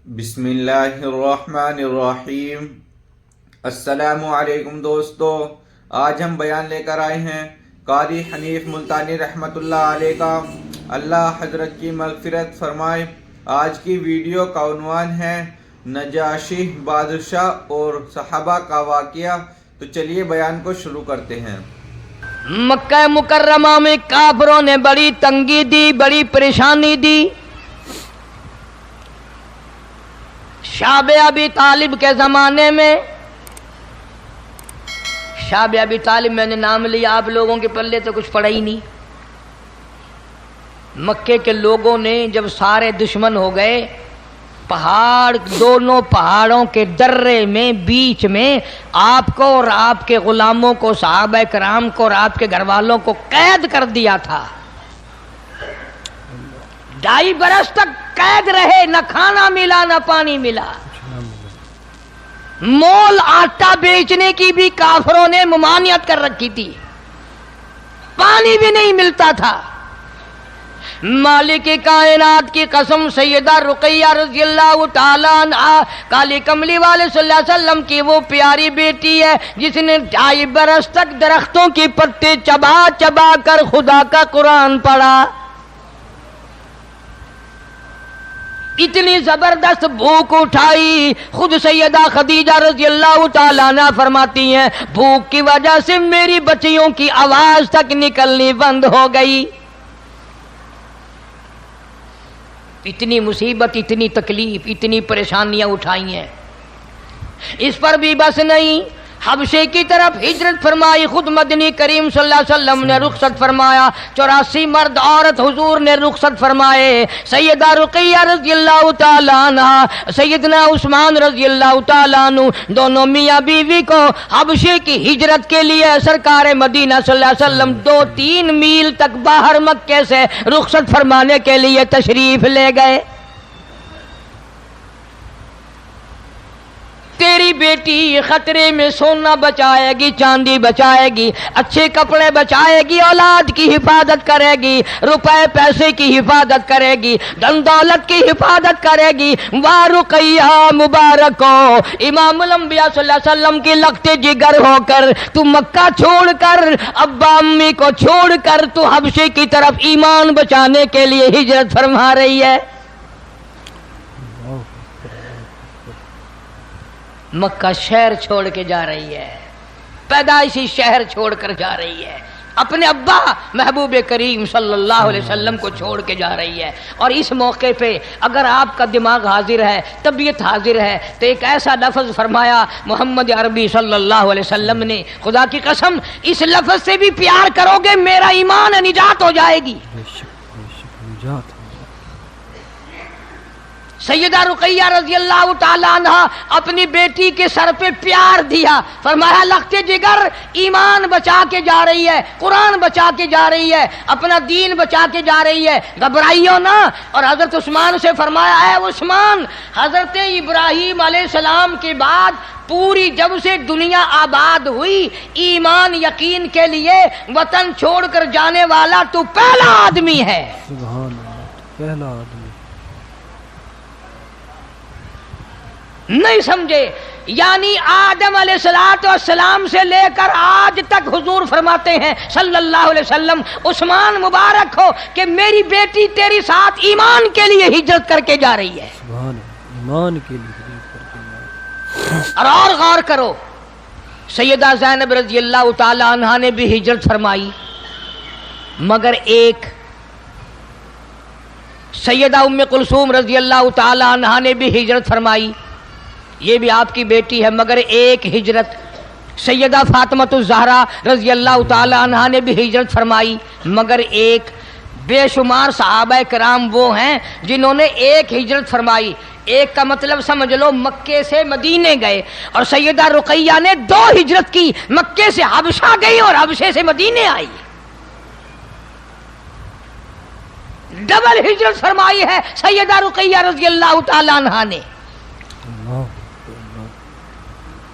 بسم اللہ الرحمن الرحیم۔ السلام علیکم دوستو، آج ہم بیان لے کر آئے ہیں قاری حنیف ملتانی رحمۃ اللہ علیہ کا، اللہ حضرت کی مغفرت فرمائے۔ آج کی ویڈیو کا عنوان ہے نجاشی بادشاہ اور صحابہ کا واقعہ۔ تو چلیے بیان کو شروع کرتے ہیں۔ مکہ مکرمہ میں کافروں نے بڑی تنگی دی، بڑی پریشانی دی۔ شعب ابی طالب کے زمانے میں، شعب ابی طالب میں نے نام لیا، آپ لوگوں کے پلے تو کچھ پڑا ہی نہیں۔ مکے کے لوگوں نے جب سارے دشمن ہو گئے، پہاڑ، دونوں پہاڑوں کے درے میں بیچ میں آپ کو اور آپ کے غلاموں کو، صحابہ کرام کو اور آپ کے گھر والوں کو قید کر دیا تھا۔ 2.5 برس تک قید رہے، نہ کھانا ملا نہ پانی ملا۔ مول آٹا بیچنے کی بھی کافروں نے ممانعت کر رکھی تھی، پانی بھی نہیں ملتا تھا۔ مالک کائنات کی قسم، سیدہ رقیہ رضی اللہ تعالیٰ عنہا، کالی کملی والے صلی اللہ علیہ وسلم کی وہ پیاری بیٹی ہے جس نے 2.5 برس تک درختوں کی پتے چبا چبا کر خدا کا قرآن پڑھا۔ اتنی زبردست بھوک اٹھائی، خود سیدہ خدیجہ رضی اللہ تعالیٰ عنہ فرماتی ہیں، بھوک کی وجہ سے میری بچیوں کی آواز تک نکلنی بند ہو گئی۔ اتنی مصیبت، اتنی تکلیف، اتنی پریشانیاں اٹھائی ہیں۔ اس پر بھی بس نہیں، حبشے کی طرف ہجرت فرمائی۔ خود مدنی کریم صلی اللہ علیہ وسلم نے رخصت فرمایا، 84 مرد عورت حضور نے رخصت فرمائے۔ سیدہ رقیہ رضی اللہ تعالیٰ عنہ، سیدنا عثمان رضی اللہ تعالیٰ عنہ، دونوں میاں بیوی کو حبشے کی ہجرت کے لیے سرکار مدینہ صلی اللہ علیہ وسلم 2-3 میل تک باہر مکے سے رخصت فرمانے کے لیے تشریف لے گئے۔ تیری بیٹی خطرے میں سونا بچائے گی، چاندی بچائے گی، اچھے کپڑے بچائے گی، اولاد کی حفاظت کرے گی، روپے پیسے کی حفاظت کرے گی، دن دولت کی حفاظت کرے گی۔ واہ رقیہ مبارک ہو، امام الانبیاء صلی اللہ علیہ وسلم کی لگتے جگر ہو کر تو مکہ چھوڑ کر، ابا امی کو چھوڑ کر تو حبشے کی طرف ایمان بچانے کے لیے ہجرت فرما رہی ہے۔ مکہ شہر چھوڑ کے جا رہی ہے، پیدائشی شہر چھوڑ کر جا رہی ہے، اپنے ابا محبوب کریم صلی اللہ علیہ وسلم کو چھوڑ کے جا رہی ہے۔ اور اس موقع پہ اگر آپ کا دماغ حاضر ہے، طبیعت حاضر ہے، تو ایک ایسا لفظ فرمایا محمد عربی صلی اللہ علیہ وسلم نے، خدا کی قسم اس لفظ سے بھی پیار کرو گے میرا ایمان نجات ہو جائے گی۔ سیدہ رقیہ رضی اللہ تعالیٰ عنہ اپنی بیٹی کے سر پہ پیار دیا، فرمایا لختے جگر ایمان بچا کے جا رہی ہے، قرآن بچا کے جا رہی ہے، اپنا دین بچا کے جا رہی ہے، گھبرائیو نہ۔ اور حضرت عثمان سے فرمایا، اے عثمان، حضرت ابراہیم علیہ السلام کے بعد پوری جب سے دنیا آباد ہوئی، ایمان یقین کے لیے وطن چھوڑ کر جانے والا تو پہلا آدمی ہے۔ سبحان اللہ، پہلا آدمی۔ نہیں سمجھے؟ یعنی آدم علیہ السلام سے لے کر آج تک حضور فرماتے ہیں صلی اللہ علیہ وسلم، عثمان مبارک ہو کہ میری بیٹی تیری ساتھ ایمان کے لیے ہجرت کر کے جا رہی ہے۔ سبحان اللہ، ایمان کے لیے ہجرت کر کے جا رہی ہے۔ اور غور کرو، سیدہ زینب رضی اللہ تعالی عنہا نے بھی ہجرت فرمائی، مگر ایک سیدہ ام کلثوم رضی اللہ تعالی عنہا نے بھی ہجرت فرمائی، یہ بھی آپ کی بیٹی ہے، مگر ایک ہجرت سیدہ فاطمۃ الزہرا رضی اللہ تعالی عنہا نے بھی ہجرت فرمائی، مگر ایک۔ بے شمار صحابہ کرام وہ ہیں جنہوں نے ایک ہجرت فرمائی۔ ایک کا مطلب سمجھ لو مکے سے مدینے گئے، اور سیدہ رقیہ نے 2 ہجرت کی، مکے سے حبشہ گئی اور حبشے سے مدینے آئی، ڈبل ہجرت فرمائی ہے سیدہ رقیہ رضی اللہ تعالی عنہا نے۔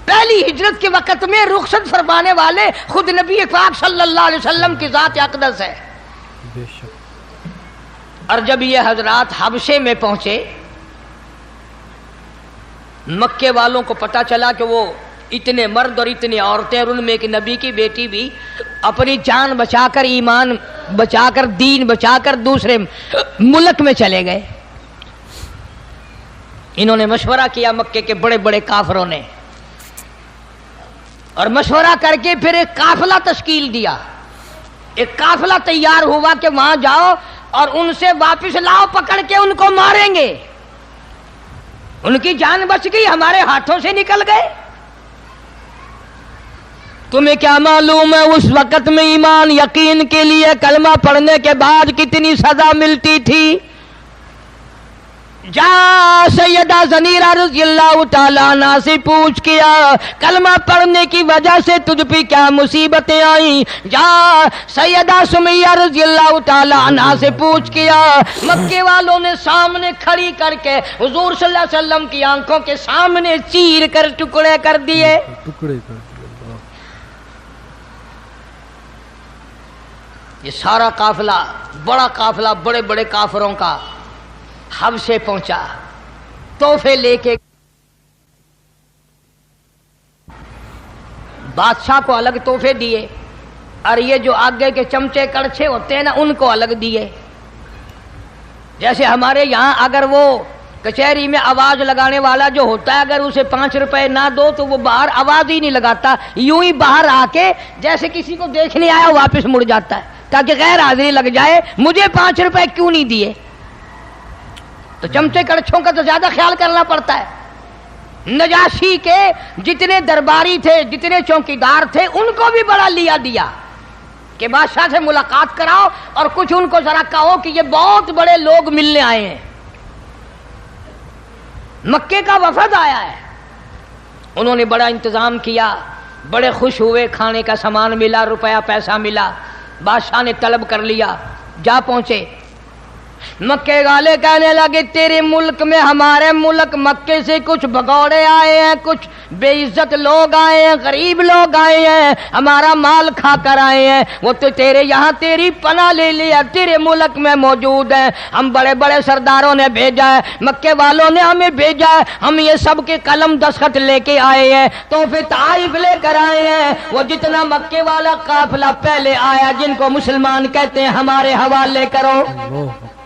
پہلی ہجرت کے وقت میں رخصت فرمانے والے خود نبی پاک صلی اللہ علیہ وسلم کی ذات اقدس ہے۔ بے شک۔ اور جب یہ حضرات حبشے میں پہنچے मक्के वालों को पता चला कि वो इतने मर्द और इतनी औरतें और उनमें एक नबी की बेटी भी अपनी जान बचाकर, ईमान बचाकर, दीन बचाकर दूसरे मुल्क में चले गए। इन्होंने मशवरा किया मक्के के बड़े बड़े काफिरों ने, और मशवरा करके फिर एक काफिला तश्कील दिया। एक काफिला तैयार हुआ कि वहां जाओ और उनसे वापस लाओ, पकड़ के उनको मारेंगे। उनकी जान बच गई, हमारे हाथों से निकल गए। तुम्हें क्या मालूम है उस वक्त में ईमान यकीन के लिए कलमा पढ़ने के बाद कितनी सजा मिलती थी? जा सैयदा ज़नीरा रज़ियल्लाहु ताला अन्हा से पूछ किया, कलमा पढ़ने की वजह से तुझ पे क्या मुसीबतें आई? जा सैयदा सुमैया रज़ियल्लाहु ताला अन्हा से पूछ किया। मक्के वालों ने सामने खड़ी करके हुजूर सल्लल्लाहु अलैहि वसल्लम की आंखों के सामने चीर कर टुकड़े कर दिए। ये सारा काफिला, बड़ा काफिला बड़े बड़े काफिरों का हबशे पहुंचा, तोहफे लेके। बादशाह को अलग तोहफे दिए, और ये जो आगे के चमचे कड़छे होते हैं ना, उनको अलग दिए। जैसे हमारे यहाँ अगर वो कचहरी में आवाज लगाने वाला जो होता है, अगर उसे 5 रुपए ना दो तो वो बाहर आवाज ही नहीं लगाता, यूं ही बाहर आके जैसे किसी को देखने आया वापस मुड़ जाता है ताकि गैर हाजिरी लग जाए। मुझे 5 रुपए क्यों नहीं दिए? तो चमचे कड़छों का तो ज्यादा ख्याल करना पड़ता है। नजाशी के जितने दरबारी थे, जितने चौकीदार थे, उनको भी बड़ा लिया दिया कि बादशाह से मुलाकात कराओ और कुछ उनको जरा कहो कि ये बहुत बड़े लोग मिलने आए हैं, मक्के का वफद आया है। उन्होंने बड़ा इंतजाम किया, बड़े खुश हुए, खाने का सामान मिला, रुपया पैसा मिला। बादशाह ने तलब कर लिया, जा पहुंचे। मक्के वाले कहने लगे तेरे मुल्क में, हमारे मुल्क मक्के से कुछ भगौड़े आए हैं, कुछ बेइज्जत लोग आए हैं, गरीब लोग आए हैं, हमारा माल खा कर आए हैं। वो तो तेरे यहाँ तेरी पनाह ले लिया, तेरे मुल्क में मौजूद है। हम बड़े बड़े सरदारों ने भेजा है, मक्के वालों ने हमें भेजा है, हम ये सब के कलम दस्तखत लेके आए हैं, तो फिर तारीफ लेकर आए हैं। वो जितना मक्के वाला काफिला पहले आया, जिनको मुसलमान कहते हैं, हमारे हवाले करो,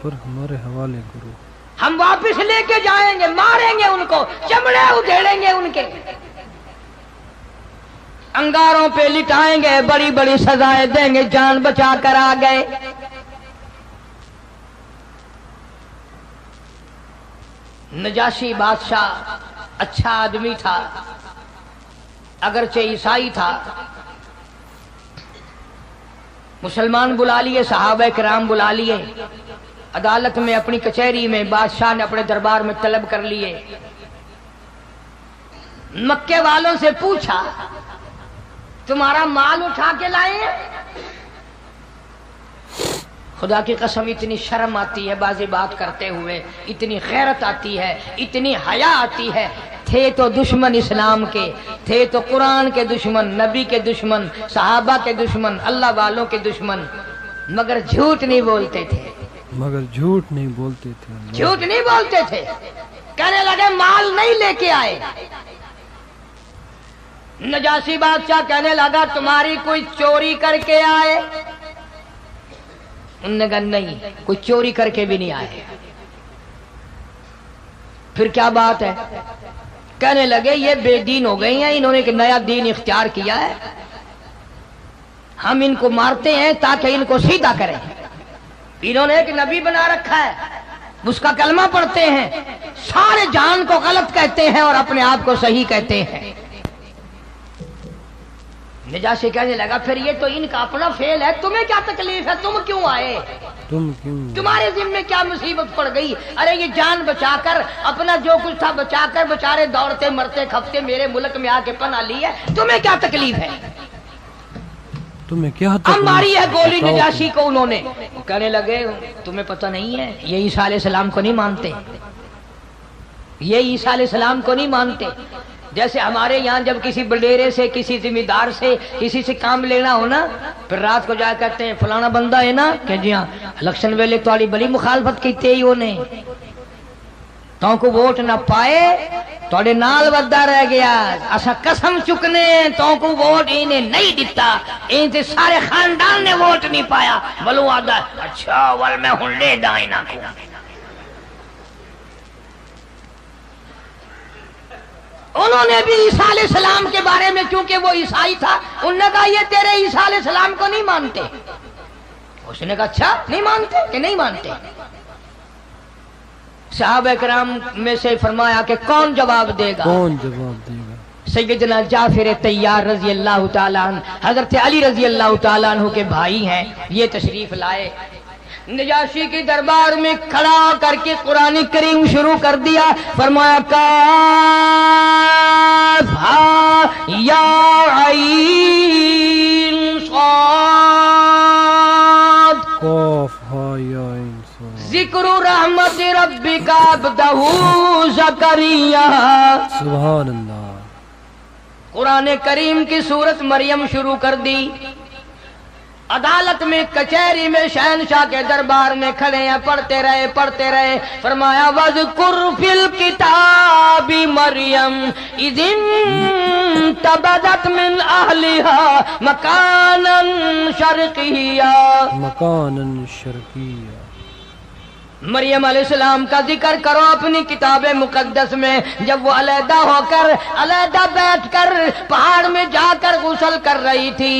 हमारे हवाले करो, हम वापस लेके जाएंगे, मारेंगे उनको, चमड़े उधेड़ेंगे उनके, अंगारों पे लिटाएंगे, बड़ी बड़ी सजाएं देंगे। जान बचा कर आ गए। नजाशी बादशाह अच्छा आदमी था, अगरचे ईसाई था। मुसलमान बुला लिए, सहाबा किराम बुला लिए, अदालत में, अपनी कचहरी में बादशाह ने अपने दरबार में तलब कर लिए। मक्के वालों से पूछा तुम्हारा माल उठा के लाए हैं? खुदा की कसम इतनी शर्म आती है बाजी बात करते हुए, इतनी गैरत आती है, इतनी हया आती है। थे तो दुश्मन इस्लाम के, थे तो कुरान के दुश्मन, नबी के दुश्मन, सहाबा के दुश्मन, अल्लाह वालों के दुश्मन, मगर झूठ नहीं बोलते थे, झूठ नहीं बोलते थे, झूठ नहीं बोलते थे। कहने लगे माल नहीं लेके आए। नजाशी बादशाह कहने लगा तुम्हारी कोई चोरी करके आए? उन्होंने कहा नहीं, कोई चोरी करके भी नहीं आए। फिर क्या बात है? कहने लगे ये बेदीन हो गए हैं, इन्होंने एक नया दीन इख्तियार किया है, हम इनको मारते हैं ताकि इनको सीधा करें। इन्होंने एक नबी बना रखा है, उसका कलमा पढ़ते हैं, सारे जान को गलत कहते हैं और अपने आप को सही कहते हैं। नजाशी कहने लगा फिर ये तो इनका अपना फेल है, तुम्हें क्या तकलीफ है, तुम क्यों आए, तुम्हारे जिम्मे क्या मुसीबत पड़ गई? अरे ये जान बचाकर, अपना जो कुछ था बचाकर, बेचारे दौड़ते मरते खपते मेरे मुल्क में आके पना ली है, तुम्हें क्या तकलीफ है? तुम्हें क्या हम मारी है गोली नजाशी को उन्होंने। कहने लगे तुम्हें पता नहीं है, ये ईसा अलैहिस्सलाम को नहीं मानते, ये ईसा अलैहिस्सलाम को नहीं मानते। जैसे हमारे यहाँ जब किसी बडेरे से, किसी जिम्मेदार से, किसी से काम लेना हो ना, फिर रात को जा कहते हैं फलाना बंदा है ना, कि जी हाँ इलेक्शन वेले तो बड़ी मुखालफत की थी, तो को वोट ना पाए थोड़े नाल वदा रह गया असा कसम चुकने तो को वोट इन्हें नहीं दिता इनसे सारे खानदान ने वोट नहीं पाया बोलो आदा अच्छा वल मैं हुन ले दाई ना को उन्होंने भी ईसा अलैहि सलाम के बारे में क्योंकि वो ईसाई था उन्होंने कहा ये तेरे ईसा अलैहि सलाम को नहीं मानते उसने कहा अच्छा नहीं मानते कि नहीं मानते सहाबा किराम में से फरमाया कि कौन जवाब देगा सैयदना जाफिर तैयार रजी अल्लाह ताला अन्हु हजरत अली रजी अल्लाह ताला अन्हु के भाई हैं ये तशरीफ लाए नजाशी के दरबार में खड़ा करके कुरान करीम शुरू कर दिया फरमाया काफ हा या आइन साद काफ हा या आइन जिक्र रहमत रब्बिका अब्दहू ज़करिया सुभान अल्लाह कुरान करीम की सूरत मरियम शुरू कर दी अदालत में कचहरी में शहनशाह के दरबार में खड़े हैं पढ़ते रहे फरमाया वज़कुर फिल किताबी मरियम इदिन तबदत मिन अहलिहा मकानन शर्किया मरियम अलैहिस्सलाम का जिक्र करो अपनी किताब मुकद्दस में जब वो अलहदा होकर अलहदा बैठकर पहाड़ में जाकर गुस्ल कर रही थी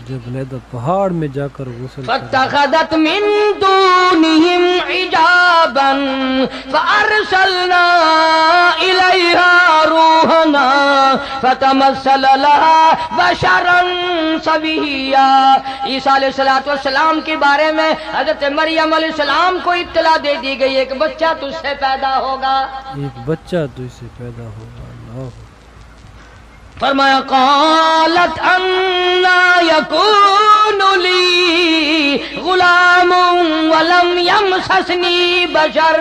जब अलहदा पहाड़ में जाकर गुस्ल फत्तखदत मिन दूनिहिम हिजाबन फअरसलना इलैहा रूहना फतमस्सल लहा बशरन सविया ईसा अलैहिस्सलाम के बारे में हजरत मरियम अलैहिस्सलाम को इत्तला दे दी गई एक बच्चा तुझसे पैदा होगा फरमाया कालत अन्ना यकूनु ली गुलामुन वलम यमससनी बशर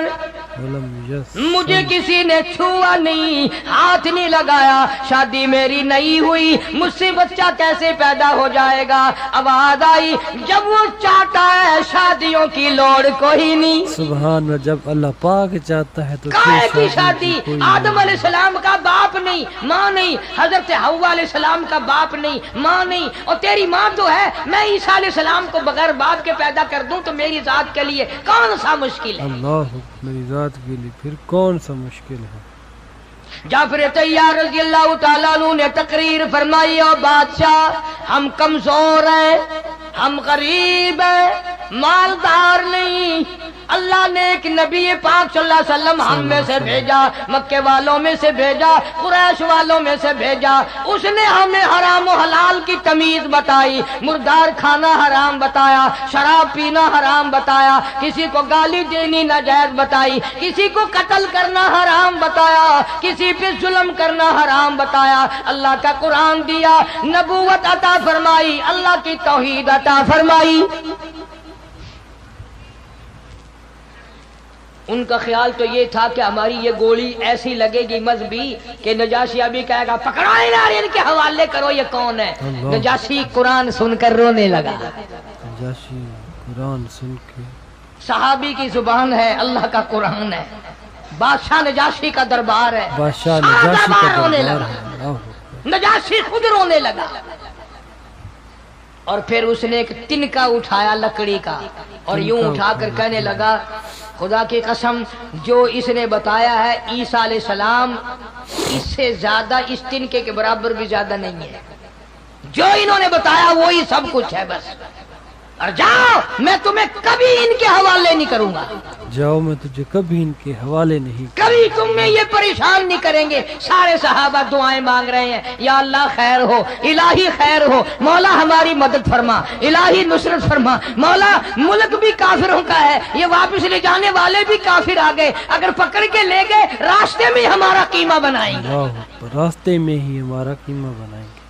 मुझे किसी ने छुआ नहीं हाथ नहीं लगाया शादी मेरी नहीं हुई मुझसे बच्चा कैसे पैदा हो जाएगा आवाज आई जब वो चाहता है शादियों की लोड़ कोई नहीं सुभान अल्लाह जब अल्लाह पाक चाहता है तो काहे की शादी आदम अलैहिस्सलाम का बाप नहीं माँ नहीं हजरत हव्वा अलैहिस्सलाम का बाप नहीं माँ नहीं और तेरी माँ तो है मैं ईसा अलैहिस्सलाम को बगैर बाप के पैदा कर दूं तो मेरी जात के लिए कौन सा मुश्किल है अल्लाह मेरी जात के लिए फिर कौन सा मुश्किल है जाफिर तैयार रज़ी अल्लाह ताला अन्हु ने तकरीर फरमाई और बादशाह हम कमजोर हैं हम गरीब हैं मालदार नहीं अल्लाह ने एक नबी पाक सल्लल्लाहु अलैहि वसल्लम हम में से भेजा मक्के वालों में से भेजा कुरैश वालों में से भेजा उसने हमें हराम और हलाल की तमीज बताई मुर्दार खाना हराम बताया शराब पीना हराम बताया किसी को गाली देनी नाजायज बताई किसी को कत्ल करना हराम बताया किसी पे जुल्म करना हराम बताया अल्लाह का कुरान दिया नबूवत अता फरमाई अल्लाह की तौहीद अता फरमाई उनका ख्याल तो ये था कि हमारी ये गोली ऐसी लगेगी मजहबी कि नजाशी अभी कहेगा पकड़ो इनके हवाले करो ये कौन है नजाशी कुरान सुनकर रोने लगा नजाशी कुरान सुन के सहाबी की जुबान है अल्लाह का कुरान है बादशाह नजाशी का दरबार है बादशाह नजाशी का रोने दरबार लगा है नजाशी खुद रोने लगा और फिर उसने एक तिनका उठाया लकड़ी का और यूं उठाकर कहने लगा खुदा की कसम जो इसने बताया है ईसा अलैहिस्सलाम इससे ज्यादा इस तिनके के बराबर भी ज्यादा नहीं है जो इन्होंने बताया वही सब कुछ है बस और जाओ मैं तुम्हें कभी इनके हवाले नहीं करूंगा जाओ मैं तुझे कभी इनके हवाले नहीं कभी तुम्हें ये परेशान नहीं करेंगे सारे सहाबा दुआएं मांग रहे हैं या अल्लाह खैर हो इलाही खैर हो मौला हमारी मदद फरमा इलाही नुसरत फरमा मौला मुल्क भी काफिरों का है ये वापस ले जाने वाले भी काफिर आ गए अगर पकड़ के ले गए रास्ते में हमारा कीमा बनाएंगे रास्ते में ही हमारा कीमा बनाएंगे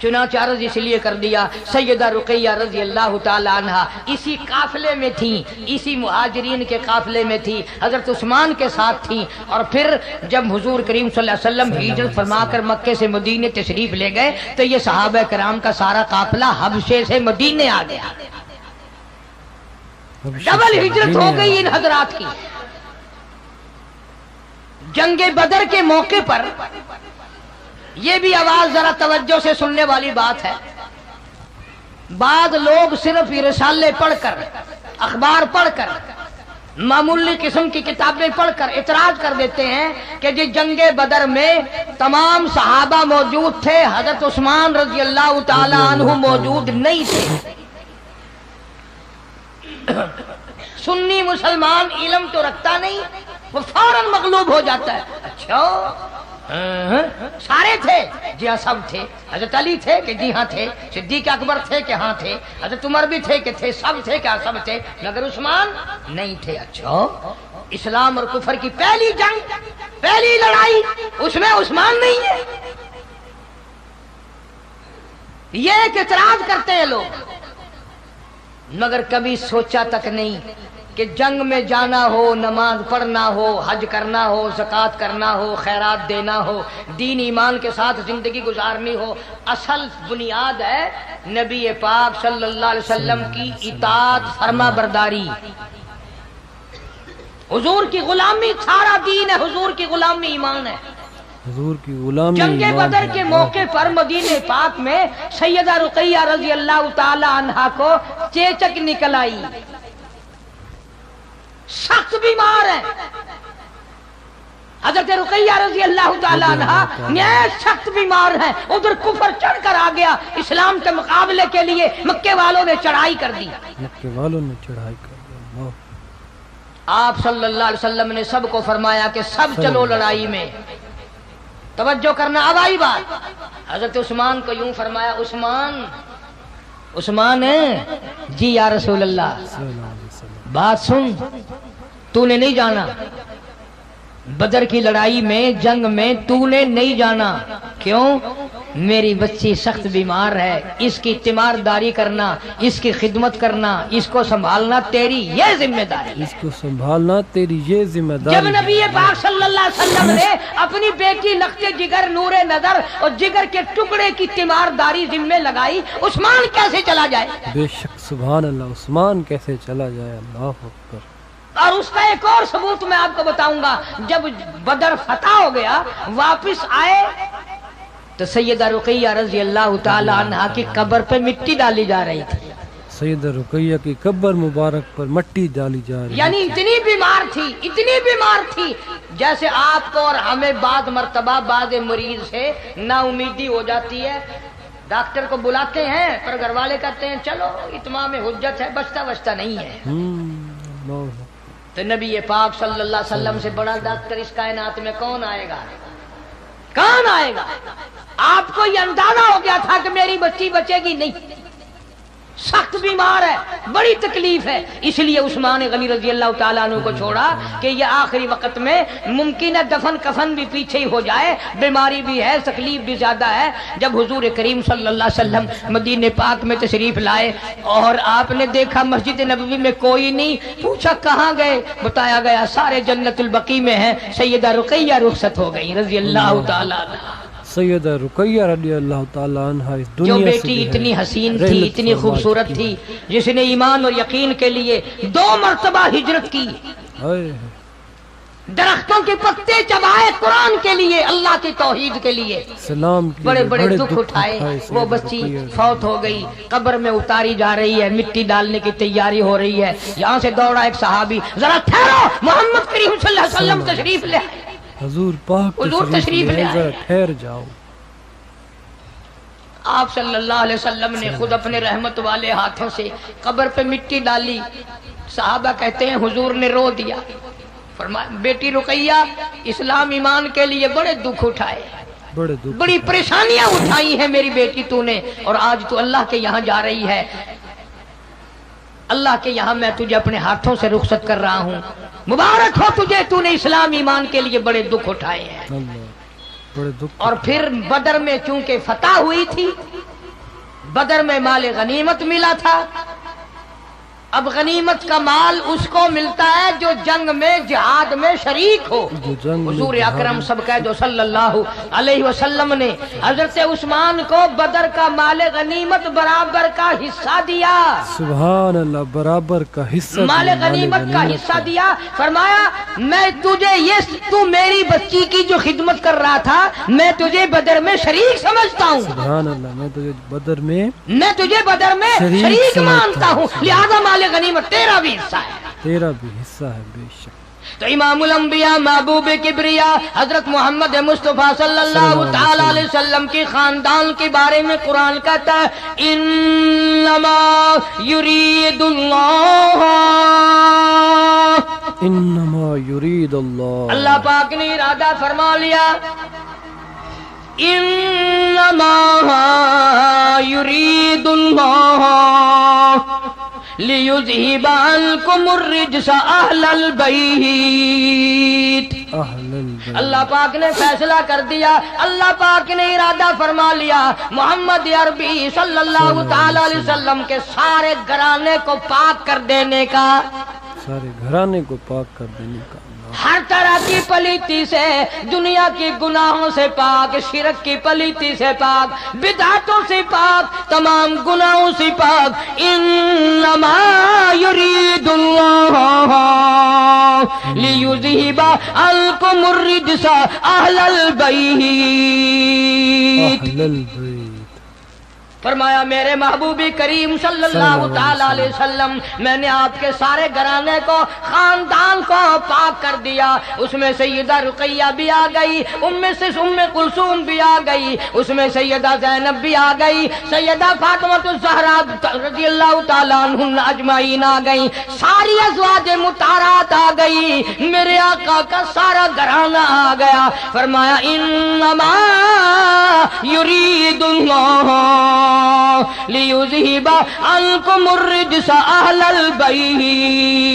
चुनांचे अर्ज इसलिए कर दिया सैयदा रुकैया रजी अल्लाह ताला अन्हा इसी काफिले में थी इसी मुहाजिरीन के काफिले में थी हजरत उस्मान के साथ थी और फिर जब हुजूर करीम सल्लल्लाहु अलैहि वसल्लम हिजरत फरमाकर मक्के से मदीने तशरीफ ले गए तो ये सहाबा किराम का सारा काफिला हबशे से मदीने आ गया डबल हिजरत हो गई इन हजरात की जंग बदर के मौके पर, यह भी आवाज जरा तवज्जो से सुनने वाली बात है, बाद लोग सिर्फ रिसाले पढ़कर, अखबार पढ़कर, मामूली किस्म की किताबें पढ़कर इतराज कर देते हैं कि जी जंगे बदर में तमाम सहाबा मौजूद थे, हजरत उस्मान रजी अल्लाह ताला अन्हु मौजूद नहीं थे। सुन्नी मुसलमान इल्म तो रखता नहीं, वो फौरन मगलूब हो जाता है। अच्छा सारे थे? जी हाँ सब थे। हजरत अली थे कि जी हाँ थे। सिद्दीक अकबर थे कि हाँ थे। हजरत उमर भी थे कि थे। सब थे क्या? सब थे, मगर उस्मान नहीं थे। अच्छा इस्लाम और कुफर की पहली जंग, पहली लड़ाई, उसमें उस्मान नहीं है? ये एक इतराज करते हैं लोग, मगर कभी सोचा तक नहीं कि जंग में जाना हो, नमाज पढ़ना हो, हज करना हो, ज़कात करना हो, खैरात देना हो, दीन ईमान के साथ जिंदगी गुजारनी हो, असल बुनियाद है नबी पाक सल्लल्लाहु अलैहि वसल्लम की इताअत, फरमा बरदारी, हुजूर की गुलामी। सारा दीन है हुजूर की गुलामी, ईमान है हुजूर की गुलामी। जंगे बदर के मौके पर मदीने पाक में सैयदा रुकैया रजी अल्लाह ताला अन्हा को चेचक निकल आई, सख्त बीमार है। हजरत रुकैया रजी अल्लाह ताला अन्हा सख्त बीमार है। उधर कुफर चढ़कर आ गया, इस्लाम के मुकाबले के लिए मक्के वालों ने चढ़ाई कर दी। मक्के वालों ने चढ़ाई कर दी। आप सल्लल्लाहु अलैहि वसल्लम ने सबको फरमाया कि सब चलो लड़ाई में। तवज्जो करना, अब आई बात। हजरत उस्मान को यूं फरमाया, उस्मान, उस्मान है जी या रसूल अल्लाह, बात सुन, तूने नहीं जाना बदर की लड़ाई में, जंग में तूने नहीं जाना। क्यों? मेरी बच्ची सख्त बीमार है, इसकी तीमारदारी करना, इसकी खिदमत करना, इसको संभालना तेरी ये जिम्मेदारी, इसको संभालना तेरी ये जिम्मेदारी। जब नबी पाक सल्लल्लाहु अलैहि वसल्लम ने अपनी बेटी लख्ते जिगर, नूरे नजर और जिगर के टुकड़े की तीमारदारी जिम्मे लगाई, उस्मान कैसे चला जाए? बेशक सुभान अल्लाह, उस्मान कैसे चला जाए? अल्लाह अकबर। और उसका एक और सबूत मैं आपको बताऊंगा। जब बदर फतह हो गया, वापस आए तो सैयदा रुकैया रजी अल्लाह ताला अन्हा की कब्र पे मिट्टी डाली जा रही थी। सैयदा रुकैया की कब्र मुबारक पर मिट्टी डाली जा रही, यानी इतनी बीमार थी, इतनी बीमार थी, जैसे आपको और हमें बाद मर्तबा बाद मरीज से नाउमीदी हो जाती है। डॉक्टर को बुलाते हैं पर घर वाले कहते हैं चलो इत्मा में हुज्जत है, बचता बचता नहीं है। तो नबी पाक सल्लल्लाहु अलैहि वसल्लम से बड़ा डॉक्टर इस कायनात में कौन आएगा? कौन आएगा? आपको ये अंदाजा हो गया था कि मेरी बच्ची बचेगी नहीं, सख्त बीमार है, बड़ी तकलीफ है। इसलिए उस्मान गनी रजी अल्लाह ताला अन्हु को छोड़ा कि ये आखिरी वक्त में मुमकिन है दफन कफन भी पीछे ही हो जाए, बीमारी भी है, तकलीफ भी ज्यादा है। जब हुजूर करीम सल्लल्लाहु अलैहि वसल्लम मदीने पाक में तशरीफ लाए और आपने देखा मस्जिद नबवी में कोई नहीं, पूछा कहाँ गए? बताया गया सारे जन्नतुल बकी में है। सैयदा रुकैया रुखसत हो गई रजी अल्लाह ताला अन्हा। सैयदा रुकैया रज़ी अल्लाह ताला अन्हा इस दुनिया जो से बेटी इतनी हसीन थी, इतनी खूबसूरत थी, जिसने ईमान और यकीन के लिए 2 मर्तबा हिजरत की, दरख्तों के पत्ते चबाए कुरान के लिए, अल्लाह की तौहीद के लिए, सलाम के बड़े बड़े दुख उठाए। वो बच्ची फौत हो गई, कब्र में उतारी जा रही है, मिट्टी डालने की तैयारी हो रही है। यहाँ से दौड़ा एक सहाबी, जरा ठहरो, मोहम्मद करीम सल्लल्लाहु अलैहि वसल्लम तशरीफ ले, हुजूर पाक तशरीफ ले आए, ठहर जाओ। आप सल्लल्लाहु अलैहि वसल्लम ने खुद अपने रहमत वाले हाथों से कब्र पे मिट्टी डाली। सहाबा कहते हैं हुजूर ने रो दिया, फरमाया बेटी रुकैया इस्लाम ईमान के लिए बड़े दुख उठाए, बड़ी परेशानियां उठाई हैं मेरी बेटी तूने, और आज तू अल्लाह के यहाँ जा रही है। अल्लाह के यहाँ मैं तुझे अपने हाथों से रुखसत कर रहा हूँ, मुबारक हो तुझे, तूने इस्लाम ईमान के लिए बड़े दुख उठाए हैं। बड़े दुख। और फिर बदर में चूंकि फतह हुई थी, बदर में माल गनीमत मिला था, اب غنیمت کا مال اس کو ملتا ہے جو جنگ میں جہاد میں شریک ہو. حضور اکرم سب کہہ دو صلی اللہ علیہ وسلم نے حضرت عثمان کو بدر کا مال غنیمت برابر کا حصہ دیا. سبحان اللہ, برابر کا حصہ مال غنیمت کا حصہ دیا. فرمایا میں تجھے یہ تو میری بچی کی جو خدمت کر رہا تھا میں تجھے بدر میں شریک سمجھتا ہوں. سبحان اللہ, میں تجھے بدر میں شریک مانتا ہوں, لہذا مال غنیمت تیرا بھی حصہ ہے. تیرا بھی حصہ ہے بے شک. تو امام الانبیاء محبوب کبریا حضرت محمد مصطفیٰ صلی اللہ تعالی علیہ وسلم کی خاندان کے بارے میں قرآن کہتا ہے انما یرید اللہ, انما یرید اللہ, اللہ پاک نے ارادہ فرما لیا انما یرید اللہ لیذہب عنکم الرجس اہل البیت. اللہ پاک نے فیصلہ کر دیا, اللہ پاک نے ارادہ فرما لیا محمد عربی صلی اللہ تعالی علیہ وسلم کے سارے گھرانے کو پاک کر دینے کا, سارے گھرانے کو پاک کر دینے کا, ہر طرح کی پلیتی سے, دنیا کی گناہوں سے پاک, شرک کی پلیتی سے پاک, بدعتوں سے پاک, تمام گناہوں سے پاک. انما یرید اللہ لیذہب عنکم الرجس اہل البیت. فرمایا میرے محبوبی کریم صلی اللہ تعالی علیہ وسلم میں نے آپ کے سارے گھرانے کو, خاندان کو پاک کر دیا. اس میں سیدہ رقیہ بھی آ گئی, ام کلثوم بھی آ گئی, اس میں سیدہ زینب بھی آ گئی, سیدہ فاطمہ الزہرا رضی اللہ تعالیٰ عنہن اجمعین آ گئی, ساری ازواج مطہرات آ گئی, میرے آقا کا سارا گھرانہ آ گیا. فرمایا انما یرید اللہ لیذہب عنکم الرجس اہل البیت.